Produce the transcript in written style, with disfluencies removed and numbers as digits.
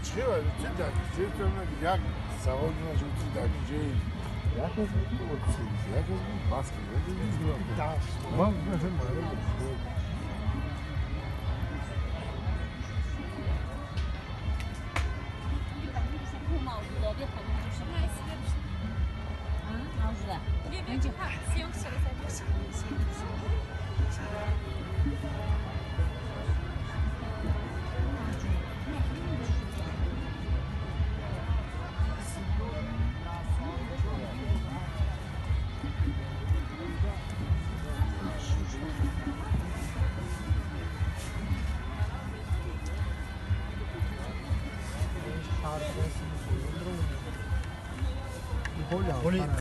چرا؟ چه دقیقه تو یک سوال نشد چه دقیقه یک از بود یک از بود باز کرد من مثلا معلوم Olha,